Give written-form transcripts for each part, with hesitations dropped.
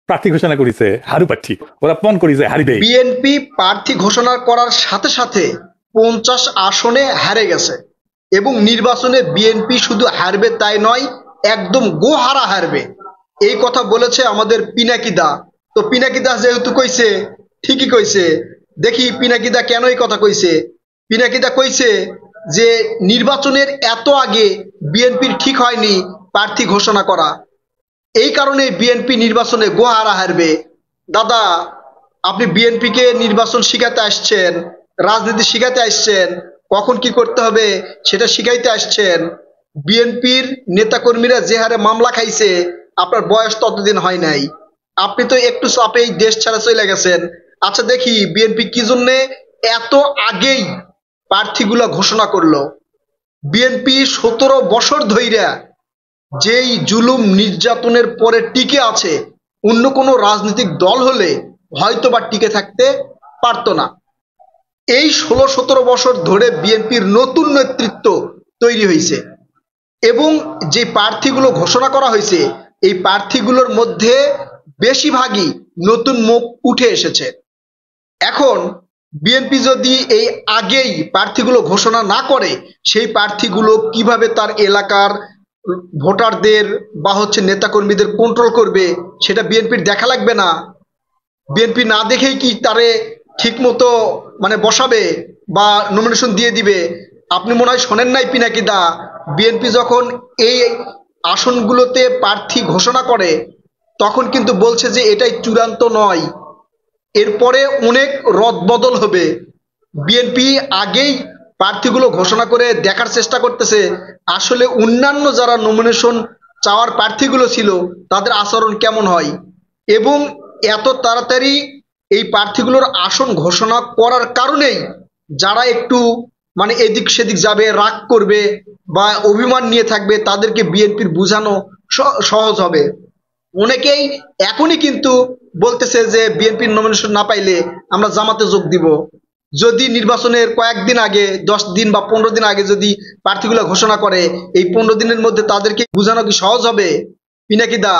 প্রার্থী ঘোষণা করেছে হারু প্রার্থী, ওরা পণ করেছে হারিবে। বিএনপি প্রার্থী ঘোষণা করার সাথে সাথে 50 আসনে হারে গেছে এবং নির্বাচনে বিএনপি শুধু হারবে তাই নয়, একদম গোহারা হারবে, এই কথা বলেছে আমাদের পিনাকিদা। তো পিনাকিদা যেহেতু কইছে, ঠিকই কইছে। দেখি পিনাকিদা কেন এই কথা কইছে। পিনাকিদা কইছে যে নির্বাচনের এত আগে বিএনপির ঠিক হয়নি প্রার্থী ঘোষণা করা, এই কারণে বিএনপি নির্বাচনে গোহারা হারবে। দাদা, আপনি বিএনপিকে নির্বাচন শিখাতে আসছেন, রাজনীতি শিখাতে আসছেন, কখন কি করতে হবে সেটা শিখাইতে আসছেন। বিএনপির নেতাকর্মীরা যে হারে মামলা খাইছে, আপনার বয়স ততদিন হয় নাই, আপনি তো একটু চাপেই দেশ ছাড়া চলে গেছেন। আচ্ছা দেখি বিএনপি কি জন্যে এত আগেই প্রার্থীগুলা ঘোষণা করলো। বিএনপি 17 বছর ধইরা যেই জুলুম নির্যাতনের পরে টিকে আছে, অন্য কোনো রাজনৈতিক দল হলে হয়তো বা টিকে থাকতে পারতো না। এই 16-17 বছর ধরে বিএনপির নতুন নেতৃত্ব তৈরি হয়েছে এবং যে প্রার্থীগুলো ঘোষণা করা হয়েছে, এই প্রার্থীগুলোর মধ্যে বেশিরভাগই নতুন মুখ উঠে এসেছে। এখন বিএনপি যদি এই আগেই প্রার্থীগুলো ঘোষণা না করে, সেই প্রার্থীগুলো কিভাবে তার এলাকার ভোটারদের বা নেতাকর্মীদের কন্ট্রোল করবে, সেটা বিএনপির দেখা লাগবে না? বিএনপি না দেখেই কি তারে ঠিক মতো বসাবে বা নমিনেশন দিয়ে দিবে? আপনি মনে হয় শোনেন নাই পিনাকিদা, বিএনপি যখন এই আসনগুলোতে প্রার্থী ঘোষণা করে তখন কিন্তু বলছে যে এটাই চূড়ান্ত নয়, এরপরে অনেক রদবদল হবে। বিএনপি আগেই প্রার্থীগুলো ঘোষণা করে দেখার চেষ্টা করতেছে আসলে অন্যান্য যারা নমিনেশন চাওয়ার প্রার্থীগুলো ছিল তাদের আচরণ কেমন হয়, এবং এত তাড়াতাড়ি এই প্রার্থীগুলোর আসন ঘোষণা করার কারণেই যারা একটু এদিক সেদিক যাবে, রাগ করবে বা অভিমান নিয়ে থাকবে, তাদেরকে বিএনপির বোঝানো সহজ হবে। অনেকেই এখনই কিন্তু বলতেছে যে বিএনপির নমিনেশন না পাইলে আমরা জামাতে যোগ দিব। যদি নির্বাচনের কয়েকদিন আগে, 10 দিন বা 15 দিন আগে যদি প্রার্থীগুলো ঘোষণা করে, এই 15 দিনের মধ্যে তাদেরকে বোঝানো কি সহজ হবে? পিনাকিদা,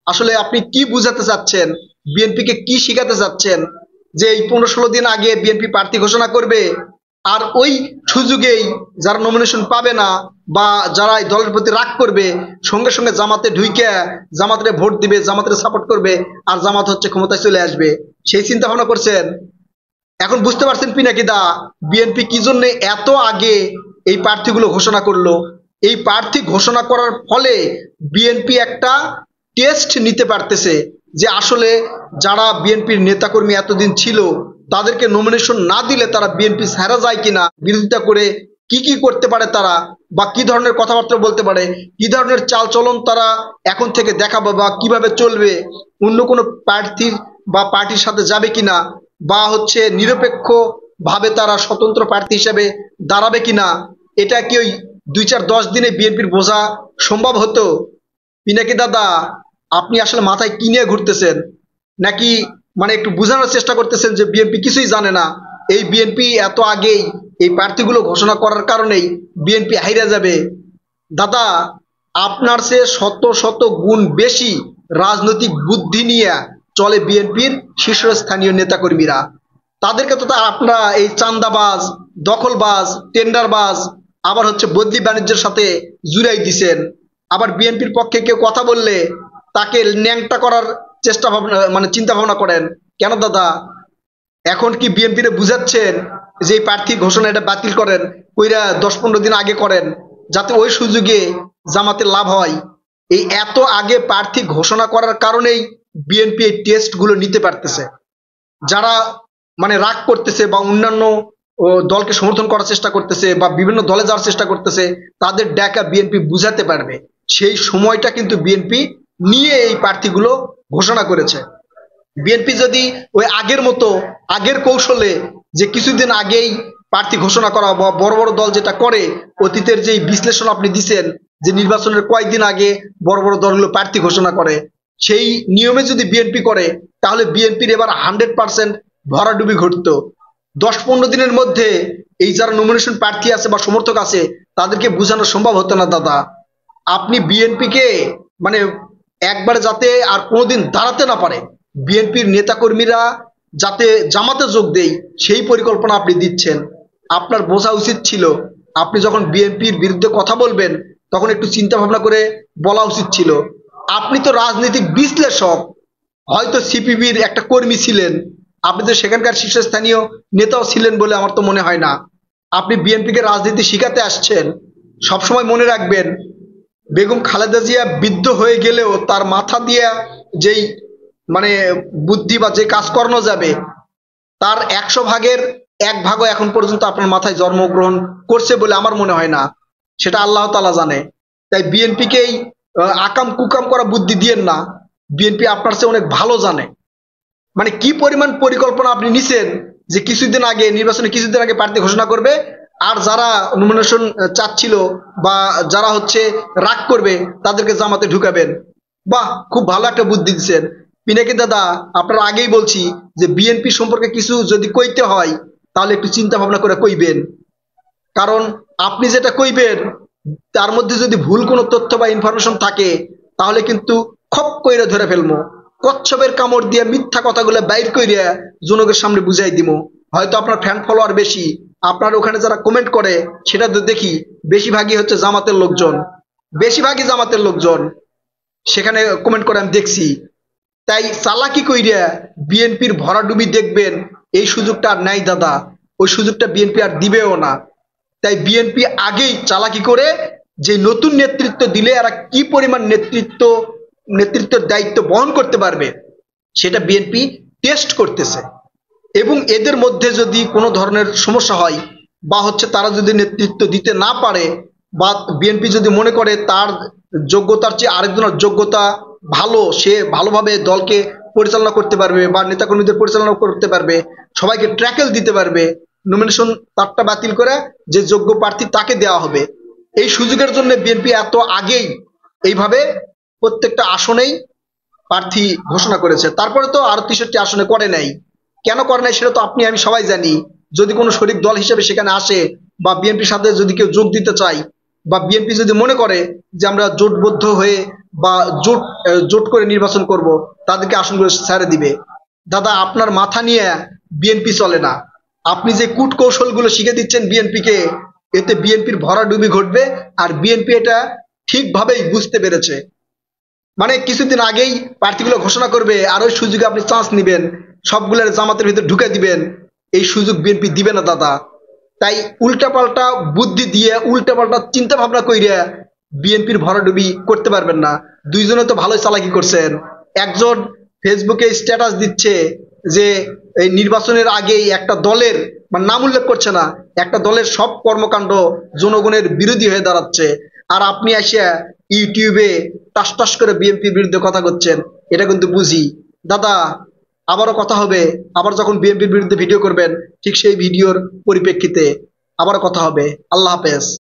আসলে আপনি কি বুঝাতে চাচ্ছেন, বিএনপিকে কি শিখাতে চাচ্ছেন যে এই 15-16 দিন আগে বিএনপি প্রার্থী ঘোষণা করবে, আর ওই সুযোগেই যারা নমিনেশন পাবে না বা যারা এই দলের প্রতি রাগ করবে, সঙ্গে সঙ্গে জামাতে ঢুইকে জামাতে ভোট দিবে, জামাতের সাপোর্ট করবে, আর জামাত ক্ষমতায় চলে আসবে, সেই চিন্তা ভাবনা করছেন? এখন বুঝতে পারছেন পিনাকিদা বিএনপি কি জন্য এত আগে এই প্রার্থীগুলো ঘোষণা করলো? এই প্রার্থী ঘোষণা করার ফলে বিএনপি একটা টেস্ট নিতে পারতেছে যে আসলে যারা বিএনপির নেতাকর্মী এতদিন ছিল তাদেরকে নমিনেশন না দিলে তারা বিএনপি ছাড়া যায় কিনা, বিরোধিতা করে কি কি করতে পারে তারা, বা কি ধরনের কথাবার্তা বলতে পারে, কি ধরনের চাল চলন তারা এখন থেকে দেখাবে বা কিভাবে চলবে, অন্য কোনো প্রার্থী বা পার্টির সাথে যাবে কিনা, বা নিরপেক্ষ ভাবে তারা স্বতন্ত্র প্রার্থী হিসেবে দাঁড়াবে কিনা, এটা কি ওই 2-4-10 দিনে বিএনপির বোঝা সম্ভব হতো? পিনাকি দাদা, আপনি আসলে মাথায় কি নিয়ে ঘুরতেছেন, নাকি একটু বোঝানোর চেষ্টা করতেছেন যে বিএনপি কিছুই জানে না? এই বিএনপি এত আগেই এই প্রার্থীগুলো ঘোষণা করার কারণেই বিএনপি হাইরা যাবে। দাদা, আপনার সে শত শত গুণ বেশি রাজনৈতিক বুদ্ধি নিয়ে চলে বিএনপির শীর্ষস্থানীয় নেতাকর্মীরা। তাদেরকে তো আপনারা এই চান্দাবাজ, দখলবাজ, টেন্ডারবাজ, আবার বদলি বাণিজ্যের সাথে জুড়াই দিছেন। আবার বিএনপির পক্ষে কেউ কথা বললে তাকে ন্যাংটা করার চেষ্টা ভাবনা চিন্তা ভাবনা করেন কেন দাদা? এখন কি বিএনপিরে বুঝাচ্ছেন যে এই প্রার্থী ঘোষণা এটা বাতিল করেন, কইরা 10-15 দিন আগে করেন, যাতে ওই সুযোগে জামাতের লাভ হয়? এই এত আগে প্রার্থী ঘোষণা করার কারণেই বিএনপি এই টেস্ট গুলো নিতে পারতেছে। যারা রাগ করতেছে বা অন্যান্য দলকে সমর্থন করার চেষ্টা করতেছে বা বিভিন্ন দলে যাওয়ার চেষ্টা করতেছে, তাদের ডাকা বিএনপি বুঝাতে পারবে। সেই সময়টা কিন্তু বিএনপি নিয়ে এই প্রার্থীগুলো ঘোষণা করেছে। বিএনপি যদি ওই আগের মতো, আগের কৌশলে, যে কিছুদিন আগেই প্রার্থী ঘোষণা করা বা বড় বড় দল যেটা করে, অতীতের যে বিশ্লেষণ আপনি দিচ্ছেন যে নির্বাচনের কয়েকদিন আগে বড় বড় দলগুলো প্রার্থী ঘোষণা করে, সেই নিয়মে যদি বিএনপি করে, তাহলে বিএনপির এবার 100% ভরাডুবি ঘটতো। 10-15 দিনের মধ্যে এই যারা নমিনেশন প্রার্থী আছে বা সমর্থক আছে তাদেরকে বোঝানো সম্ভব হতো না দাদা। আপনি বিএনপিকে একবারে যাতে আর কোনোদিন দাঁড়াতে না পারে, বিএনপির নেতাকর্মীরা যাতে জামাতে যোগ দেয় সেই পরিকল্পনা আপনি দিচ্ছেন। আপনার বোঝা উচিত ছিল আপনি যখন বিএনপির বিরুদ্ধে কথা বলবেন তখন একটু চিন্তা ভাবনা করে বলা উচিত ছিল। আপনি তো রাজনৈতিক বিশ্লেষক, হয়তো সিপিবির একটা কর্মী ছিলেন, আপনি তো সেখানকার শীর্ষস্থানীয় নেতাও ছিলেন বলে আমার তো মনে হয় না। আপনি বিএনপিকে রাজনীতি শিখাতে আসছেন। সবসময় মনে রাখবেন, বেগম খালেদা জিয়া বৃদ্ধ হয়ে গেলেও তার মাথা দিয়ে যেই মানে বুদ্ধি বা যে কাজ করানো যাবে তার 100 ভাগের 1 ভাগও এখন পর্যন্ত আপনার মাথায় জন্মগ্রহণ করছে বলে আমার মনে হয় না। সেটা আল্লাহ তাআলা জানে। তাই বিএনপিকেই আকাম কুকাম করা বুদ্ধি দিয়েন না। বিএনপি আপনার চেয়ে অনেক ভালো জানে। মানে কি পরিমাণ পরিকল্পনা আপনি নিছেন যে নির্বাচনে কিছুদিন আগে প্রার্থী ঘোষণা করবে, আর যারা নমিনেশন চাচ্ছিল বা যারা রাগ করবে তাদেরকে জামাতে ঢুকাবেন। বাহ, খুব ভালো একটা বুদ্ধি দিচ্ছেন পিনাকি দাদা। আপনার আগেই বলছি যে বিএনপি সম্পর্কে কিছু যদি কইতে হয় তাহলে একটু চিন্তা ভাবনা করে কইবেন। কারণ আপনি যেটা কইবেন তার মধ্যে যদি ভুল কোনো তথ্য বা ইনফরমেশন থাকে তাহলে কিন্তু খপ কইরা ধরে ফেলবো। কচ্ছপের কামড় দিয়ে মিথ্যা কথাগুলো বাইর কইরা জনগণের সামনে বুঝাই দিব। হয়তো আপনার ফ্যান ফলোয়ার বেশি, আপনার ওখানে যারা কমেন্ট করে সেটা তো দেখি বেশিরভাগই জামাতের লোকজন, বেশিরভাগই জামাতের লোকজন সেখানে কমেন্ট করে আমি দেখছি। তাই চালাকি কইরা বিএনপির ভরাডুবি দেখবেন, এই সুযোগটা আর নাই দাদা। ওই সুযোগটা বিএনপি আর দিবেও না। তাই বিএনপি আগেই চালাকি করে যে নতুন নেতৃত্ব দিলে এরা কি পরিমাণ নেতৃত্বের দায়িত্ব বহন করতে পারবে সেটা বিএনপি টেস্ট করতেছে। এবং এদের মধ্যে যদি কোনো ধরনের সমস্যা হয় বা তারা যদি নেতৃত্ব দিতে না পারে বা বিএনপি যদি মনে করে তার যোগ্যতার চেয়ে আরেকজনের যোগ্যতা ভালো, সে ভালোভাবে দলকে পরিচালনা করতে পারবে বা নেতাকর্মীদের পরিচালনা করতে পারবে, সবাইকে ট্র্যাকেল দিতে পারবে, নমিনেশন তারটা বাতিল করে যে যোগ্য প্রার্থী তাকে দেওয়া হবে। এই সুযোগের জন্য বিএনপি এত আগেই এইভাবে প্রত্যেকটা আসনেই প্রার্থী ঘোষণা করেছে। তারপরে তো আরো 63 আসনে করে নাই। কেন করে নাই সেটা তো আপনি আমি সবাই জানি। যদি কোনো শরিক দল হিসেবে সেখানে আসে বা বিএনপির সাথে যদি কেউ যোগ দিতে চায় বা বিএনপি যদি মনে করে যে আমরা জোটবদ্ধ হয়ে বা জোট করে নির্বাচন করব, তাদেরকে আসনগুলো ছেড়ে দিবে। দাদা, আপনার মাথা নিয়ে বিএনপি চলে না। আপনি যে কূট কৌশলগুলো শিখে দিচ্ছেন বিএনপিকে, এতে বিএনপির ভরাডুবি ঘটবে। আর বিএনপি এটা ঠিকভাবেই বুঝতে পেরেছে। মানে কিছুদিন আগেই প্রার্থীগুলো ঘোষণা করবে আর ওই সুযোগে আপনি চান্স নিবেন, সবগুলোর জামাতের ভিতরে ঢুকে দিবেন। এই সুযোগ বিএনপি দিবে না দাদা। তাই উল্টাপাল্টা বুদ্ধি দিয়ে উল্টাপাল্টা চিন্তা ভাবনা কইরা বিএনপির ভরাডুবি করতে পারবেন না। দুইজনে তো ভালোই চালাকি করছেন। একজন ফেসবুকে স্ট্যাটাস দিচ্ছে যে এই নির্বাচনের আগেই একটা দলের, মানে নাম উল্লেখ করছে না, একটা দলের সব কর্মকাণ্ড জনগণের বিরোধী হয়ে দাঁড়াচ্ছে। আর আপনি আসিয়া ইউটিউবে টাস টাস করে বিএনপির বিরুদ্ধে কথা করছেন। এটা কিন্তু বুঝি দাদা। আবারও কথা হবে, আবার যখন বিএনপির বিরুদ্ধে ভিডিও করবেন ঠিক সেই ভিডিওর পরিপ্রেক্ষিতে আবারও কথা হবে। আল্লাহ হাফেজ।